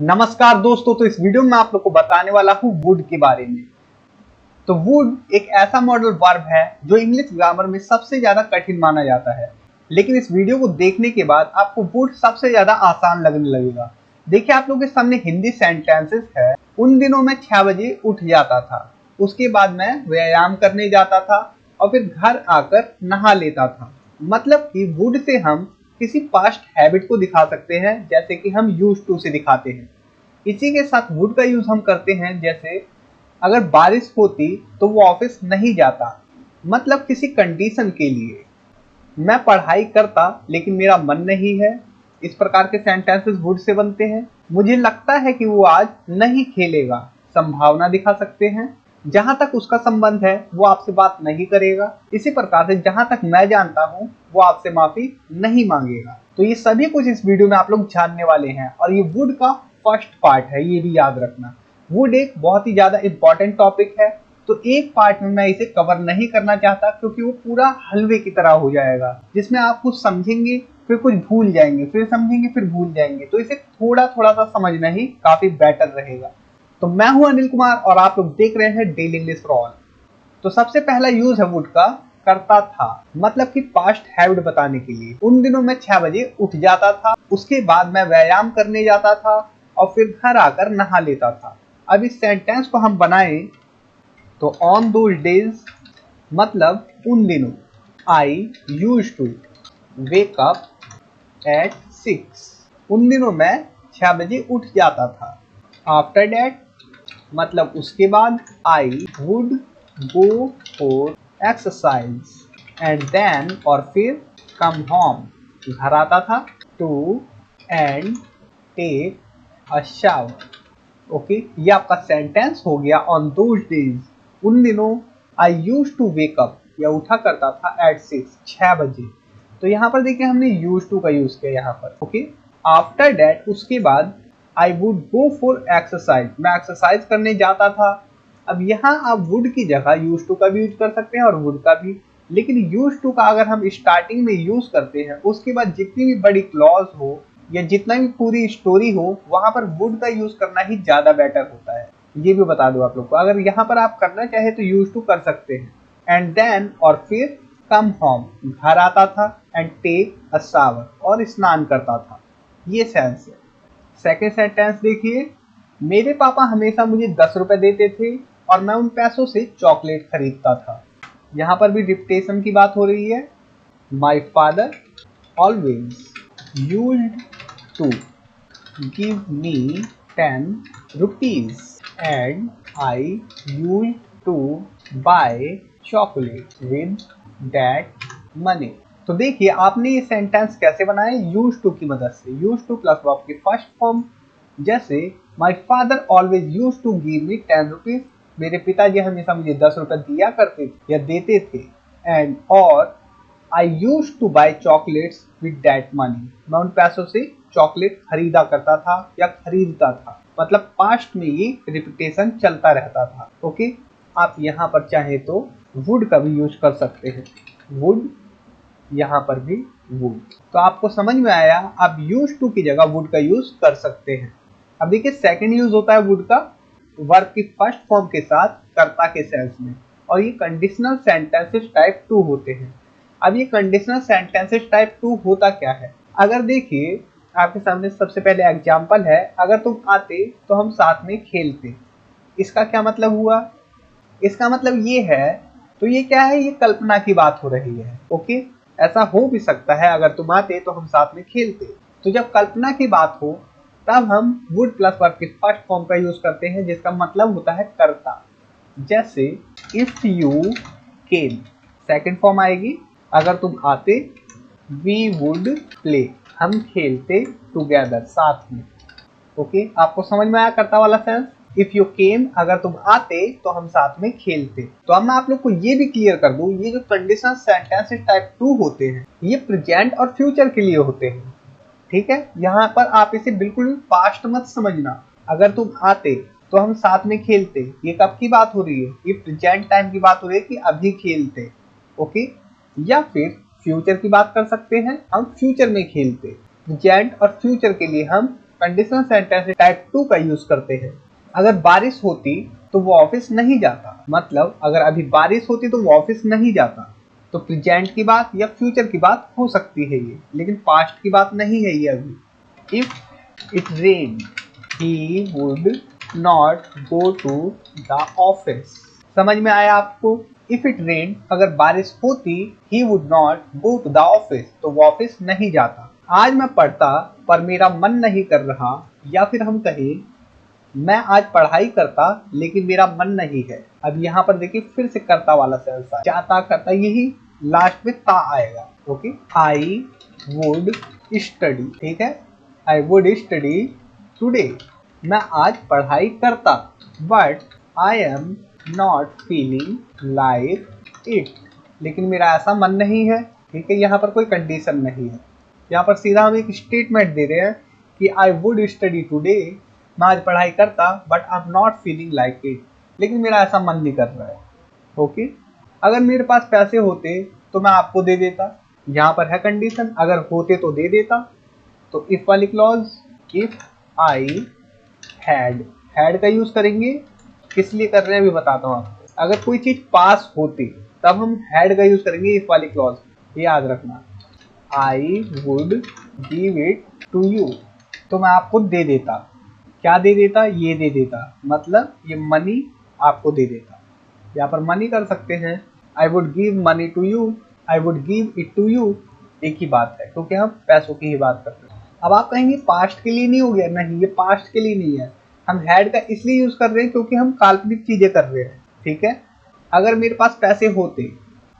नमस्कार दोस्तों। तो इस वीडियो में मैं आप लोग को बताने वाला हूँ वुड के बारे में। तो वुड एक ऐसा मॉडल वर्ब है जो इंग्लिश ग्रामर में सबसे ज्यादा कठिन माना जाता है, लेकिन इस वीडियो को देखने के बाद आपको वुड सबसे ज्यादा आसान लगने लगेगा। देखिए, आप लोगों के सामने हिंदी सेंटेंसेस है। उन दिनों मैं 6 बजे उठ जाता था, उसके बाद मैं व्यायाम करने जाता था और फिर घर आकर नहा लेता था। मतलब कि वुड से हम किसी पास्ट हैबिट को दिखा सकते हैं, जैसे कि हम यूज टू से दिखाते हैं। इसी के साथ वुड का यूज हम करते हैं, जैसे अगर बारिश होती तो वो ऑफिस नहीं जाता, मतलब किसी कंडीशन के लिए। मैं पढ़ाई करता लेकिन मेरा मन नहीं है। इस प्रकार के सेंटेंसेस वुड से बनते हैं। मुझे लगता है कि वो आज नहीं खेलेगा, संभावना दिखा सकते हैं। जहां तक उसका संबंध है वो आपसे बात नहीं करेगा। इसी प्रकार से जहां तक मैं जानता हूं वो आपसे माफी नहीं मांगेगा। तो ये सभी कुछ इस वीडियो में आप लोग जानने वाले हैं, और ये वुड का फर्स्ट पार्ट है, ये भी याद रखना। वुड एक बहुत ही ज्यादा इंपॉर्टेंट टॉपिक है, तो एक पार्ट में मैं इसे कवर नहीं करना चाहता, क्योंकि वो पूरा हलवे की तरह हो जाएगा, जिसमें आप कुछ समझेंगे फिर कुछ भूल जाएंगे, फिर समझेंगे फिर भूल जाएंगे। तो इसे थोड़ा थोड़ा सा समझना ही काफी बेटर रहेगा। तो मैं हूं अनिल कुमार और आप लोग देख रहे हैं डेली इंग्लिश फॉर ऑल। तो सबसे पहला यूज है वुड का करता था, मतलब कि पास्ट हैबिट बताने के लिए। उन दिनों मैं 6 बजे उठ जाता था, उसके बाद मैं व्यायाम करने जाता था और फिर घर आकर नहा लेता था। अब इस सेंटेंस को हम बनाएं तो ऑन दोज डेज मतलब उन दिनों। I use to wake up at 6, उन दिनों मैं 6 बजे उठ जाता था। आफ्टर दैट मतलब उसके बाद, I would go for exercise and then और फिर कम होम घर आता था, to and take a shower. Okay, ये आपका सेंटेंस हो गया ऑन दोज डेज। उन दिनों I use to wake up या उठा करता था एट 6 बजे। तो यहाँ पर देखिए हमने यूज टू का यूज किया यहाँ पर। ओके, आफ्टर दैट उसके बाद I would go for exercise, मैं एक्सरसाइज करने जाता था। अब यहाँ आप वुड की जगह यूज टू का भी यूज कर सकते हैं और वुड का भी, लेकिन यूज टू का अगर हम स्टार्टिंग में यूज करते हैं, उसके बाद जितनी भी बड़ी क्लॉज हो या जितना भी पूरी स्टोरी हो, वहां पर वुड का यूज करना ही ज्यादा बेटर होता है। ये भी बता दो आप लोग को, अगर यहाँ पर आप करना चाहे तो यूज टू कर सकते हैं। एंड देन और फिर कम होम घर आता था, एंड टेक अ शावर और स्नान करता था। ये सेंस है। सेकेंड सेंटेंस देखिए, मेरे पापा हमेशा मुझे 10 रुपए देते थे और मैं उन पैसों से चॉकलेट खरीदता था। यहाँ पर भी रिपीटेशन की बात हो रही है। माई father always used to give me 10 rupees and I used to buy chocolate with that money। तो देखिए आपने ये सेंटेंस कैसे बनाया, यूज टू की मदद से। यूज टू प्लस वर्ब की फर्स्ट फॉर्म, जैसे my father always use to give me 10 rupees, मेरे पिताजी हमेशा मुझे 10 रुपए दिया करते थे या देते थे। एंड और I use to buy chocolates with that money, मैं उन पैसों से चॉकलेट खरीदा करता था या खरीदता था। मतलब पास्ट में ये रिपीटेशन चलता रहता था। ओके, आप यहाँ पर चाहे तो वुड का भी यूज कर सकते हैं। वुड, यहाँ पर भी वुड। तो आपको समझ में आया, आप यूज टू की जगह वुड का यूज कर सकते हैं। अब देखिए सेकंड यूज होता है वुड का वर्ब की फर्स्ट फॉर्म के साथ कर्ता के सेंस में, और ये कंडीशनल सेंटेंसेस टाइप 2 होते हैं। अब ये कंडीशनल सेंटेंसेस टाइप 2 होता क्या है, अगर देखिए आपके सामने सबसे पहले एग्जांपल है, अगर तुम आते तो हम साथ में खेलते। इसका क्या मतलब हुआ, इसका मतलब ये है, तो ये क्या है, ये कल्पना की बात हो रही है। ओके, ऐसा हो भी सकता है अगर तुम आते तो हम साथ में खेलते। तो जब कल्पना की बात हो तब हम वुड प्लस वर्ब की फर्स्ट फॉर्म का यूज करते हैं, जिसका मतलब होता है कर्ता। जैसे if you came, second form आएगी, अगर तुम आते, वी वुड प्ले, हम खेलते टुगेदर साथ में। ओके, आपको समझ में आया कर्ता वाला सेंस। इफ यू केम, अगर तुम आते तो हम साथ में खेलते। तो अब मैं आप लोग को ये भी क्लियर कर दूं, ये जो कंडीशनल सेंटेंसेस टाइप 2 होते हैं, ये प्रेजेंट और फ्यूचर के लिए होते हैं। ठीक है, यहाँ पर आप इसे बिल्कुल भी पास्ट मत समझना। अगर तुम आते तो हम साथ में खेलते, ये कब की बात हो रही है, ये प्रेजेंट टाइम की बात हो रही है कि अभी खेलते। ओके, या फिर फ्यूचर की बात कर सकते हैं, हम फ्यूचर में खेलते। प्रेजेंट और फ्यूचर के लिए हम कंडीशनल सेंटेंस टाइप 2 का यूज करते हैं। अगर बारिश होती तो वो ऑफिस नहीं जाता, मतलब अगर अभी बारिश होती तो वो ऑफिस नहीं जाता। तो प्रेजेंट की बात या फ्यूचर की बात हो सकती है ये, लेकिन पास्ट की बात नहीं है ये अभी। If it rain he would not go to the office. समझ में आया आपको? इफ इट रेन, अगर बारिश होती, he would not go to the office, तो वो ऑफिस नहीं जाता। आज मैं पढ़ता पर मेरा मन नहीं कर रहा, या फिर हम कहें मैं आज पढ़ाई करता लेकिन मेरा मन नहीं है। अब यहाँ पर देखिए फिर से करता वाला सेंस है, चाहता करता, यही लास्ट में ता आएगा। ओके, आई वुड स्टडी, ठीक है, आई वुड स्टडी टुडे। मैं आज पढ़ाई करता, but I am not feeling like it, लेकिन मेरा ऐसा मन नहीं है। ठीक है, यहाँ पर कोई कंडीशन नहीं है, यहाँ पर सीधा हम एक स्टेटमेंट दे रहे हैं कि आई वुड स्टडी टुडे, मैं आज पढ़ाई करता but I am not feeling like it, लेकिन मेरा ऐसा मन नहीं कर रहा है। ओके, अगर मेरे पास पैसे होते तो मैं आपको दे देता, यहाँ पर है कंडीशन, अगर होते तो दे देता। तो इफ वाली क्लॉज, इफ आई हैड का यूज करेंगे, किस लिए कर रहे हैं अभी बताता हूँ आपको। अगर कोई चीज पास होती तब हम हैड का यूज करेंगे इफ वाली क्लॉज, ये याद रखना। I would give it to you, तो मैं आपको दे देता, क्या दे देता, ये दे देता, मतलब ये मनी आपको दे देता। यहाँ पर मनी कर सकते हैं, I would give money to you, I would give it to you, एक ही बात है, क्योंकि हम पैसों की ही बात कर रहे हैं। अब आप कहेंगे पास्ट के लिए नहीं हो गया, नहीं, ये पास्ट के लिए नहीं है, हम हैड का इसलिए यूज कर रहे हैं क्योंकि हम काल्पनिक चीजें कर रहे हैं। ठीक है, अगर मेरे पास पैसे होते,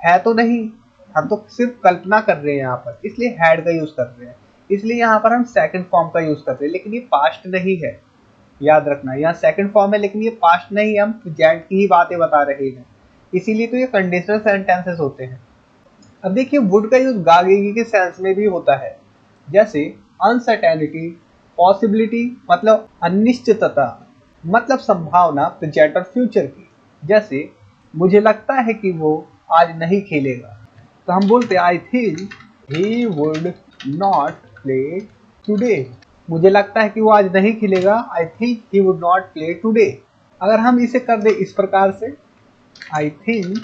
है तो नहीं, हम तो सिर्फ कल्पना कर रहे हैं यहाँ पर, इसलिए हैड का यूज कर रहे हैं, इसलिए यहाँ पर हम सेकंड फॉर्म का यूज कर रहे हैं, लेकिन ये पास्ट नहीं है, याद रखना। यहाँ सेकंड फॉर्म है लेकिन ये पास्ट नहीं है, हम प्रेजेंट की ही बातें बता रहे हैं, इसीलिए तो ये कंडीशनल सेंटेंसेस होते हैं। अब देखिए वुड का यूज गागेगी के सेंस में भी होता है, जैसे अनसर्टेनिटी, पॉसिबिलिटी मतलब अनिश्चितता, मतलब संभावना प्रेजेंट और फ्यूचर की। जैसे मुझे लगता है कि वो आज नहीं खेलेगा, तो हम बोलते I think he would not play today. मुझे लगता है कि वो आज नहीं खेलेगा, I think he would not play today. अगर हम इसे कर दे इस प्रकार से, I think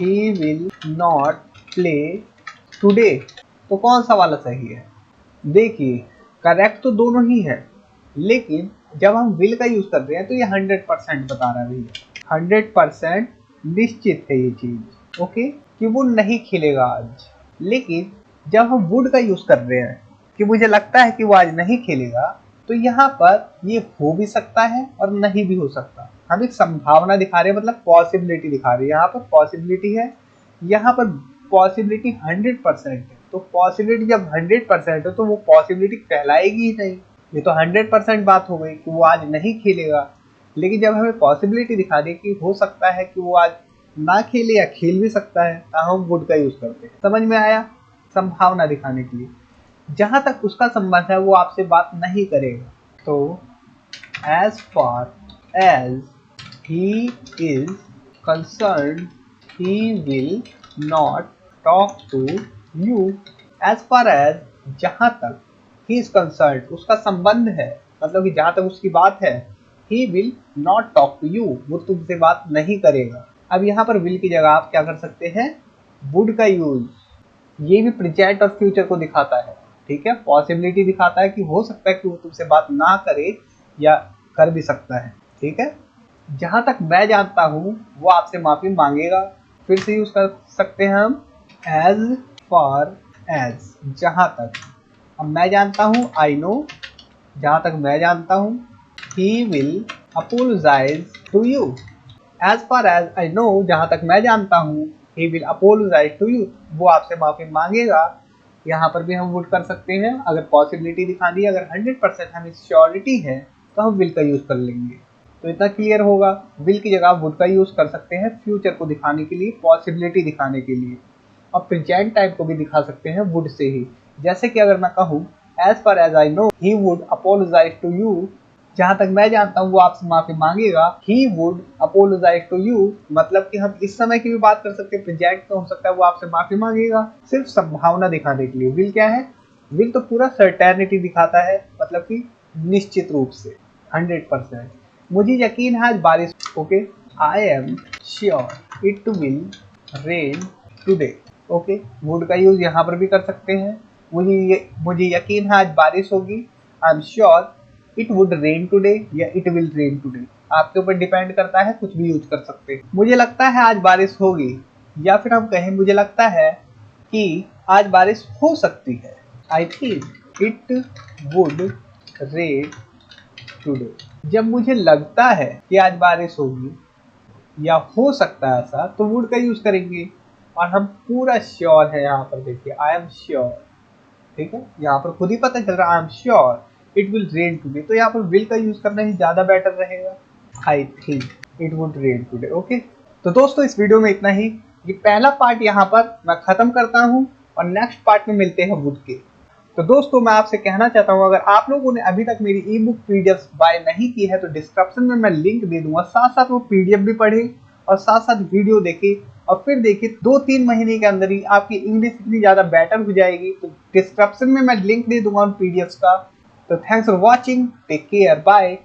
he will not play today, तो कौन सा वाला सही है? देखिए करेक्ट तो दोनों ही है, लेकिन जब हम विल का यूज कर रहे हैं तो ये 100% बता रहा है भैया, 100% निश्चित है ये चीज। ओके, कि वो नहीं खेलेगा आज। लेकिन जब हम वुड का यूज कर रहे हैं कि मुझे लगता है कि वो आज नहीं खेलेगा, तो यहाँ पर ये हो भी सकता है और नहीं भी हो सकता। हम एक संभावना दिखा रहे हैं, मतलब पॉसिबिलिटी दिखा रहे हैं। यहाँ पर पॉसिबिलिटी है, यहाँ पर पॉसिबिलिटी 100% है। तो पॉसिबिलिटी जब 100% है तो वो पॉसिबिलिटी कहलाएगी ही नहीं, ये तो 100% बात हो गई कि वो आज नहीं खेलेगा। लेकिन जब हमें पॉसिबिलिटी दिखा दी कि हो सकता है कि वो आज ना खेले या खेल भी सकता है, तो हम वुड का यूज करते हैं। समझ में आया? संभावना दिखाने के लिए। जहां तक उसका संबंध है वो आपसे बात नहीं करेगा, तो as far as he is concern he will not talk to you. As far as, जहां तक, ही इज कंसर्न उसका संबंध है, मतलब कि जहां तक उसकी बात है, he will not talk to you, वो तुमसे बात नहीं करेगा। अब यहाँ पर विल की जगह आप क्या कर सकते हैं, वुड का यूज। ये भी प्रेजेंट और फ्यूचर को दिखाता है। ठीक है, पॉसिबिलिटी दिखाता है कि हो सकता है कि वो तुमसे बात ना करे या कर भी सकता है। ठीक है, जहां तक मैं जानता हूं वो आपसे माफी मांगेगा, फिर से यूज कर सकते हैं हम एज फार एज, जहां तक। अब मैं जानता हूं, आई नो, जहां तक मैं जानता हूं, he will apologise to you. As far as I know, जहां तक मैं जानता हूं, he will apologise to you, वो आपसे माफी मांगेगा। यहाँ पर भी हम वुड कर सकते हैं, अगर पॉसिबिलिटी दिखानी है, अगर 100% हमें श्योरिटी है तो हम विल का यूज कर लेंगे। तो इतना क्लियर होगा, विल की जगह आप वुड का यूज कर सकते हैं फ्यूचर को दिखाने के लिए, पॉसिबिलिटी दिखाने के लिए, और प्रेजेंट टाइम को भी दिखा सकते हैं वुड से ही। जैसे कि अगर मैं कहूँ as far as I know he would apologise to you, जहां तक मैं जानता हूँ वो आपसे माफी मांगेगा, he would apologise to you, मतलब कि हम इस समय की भी बात कर सकते हैं, प्रेजेंट तो हो सकता है वो आपसे माफी मांगेगा, सिर्फ संभावना दिखाने के लिए। विल क्या है, विल तो पूरा सर्टेनिटी दिखाता है, मतलब कि निश्चित रूप से 100%। मुझे यकीन है आज बारिश। Okay, I am sure it will rain today. Okay, would का यूज यहाँ पर भी कर सकते हैं। मुझे यकीन है आज बारिश होगी। I am sure it would rain today या इट विल रेन टुडे, आपके ऊपर डिपेंड करता है, कुछ भी यूज कर सकते हैं। मुझे लगता है आज बारिश होगी, या फिर हम कहें मुझे लगता है कि आज बारिश हो सकती है। I think it would rain today. जब मुझे लगता है कि आज बारिश होगी या हो सकता है ऐसा, तो वुड का यूज करेंगे। और हम पूरा श्योर है यहाँ पर, देखिए आई एम श्योर। ठीक है, यहाँ पर खुद ही पता चल रहा है I am sure it will rain today, तो यहाँ पर विल का यूज करना ही ज्यादा बेटर रहेगा। I think it would rain today. Okay, तो दोस्तों इस वीडियो में इतना ही। ये पहला पार्ट यहाँ पर मैं खत्म करता हूँ और नेक्स्ट पार्ट में मिलते हैं वुड के। तो दोस्तों मैं आपसे कहना चाहता हूँ, अगर आप लोगों ने अभी तक मेरी ई बुक पीडीएफ बाय नहीं की है तो डिस्क्रिप्शन में मैं लिंक दे दूंगा, साथ साथ वो पीडीएफ भी पढ़े और साथ साथ वीडियो देखे और फिर देखिए 2-3 महीने के अंदर ही आपकी इंग्लिश इतनी ज्यादा बेटर हो जाएगी। तो डिस्क्रिप्शन में मैं लिंक दे दूंगा उन पीडीएफ का। तो thanks for watching, take care, bye.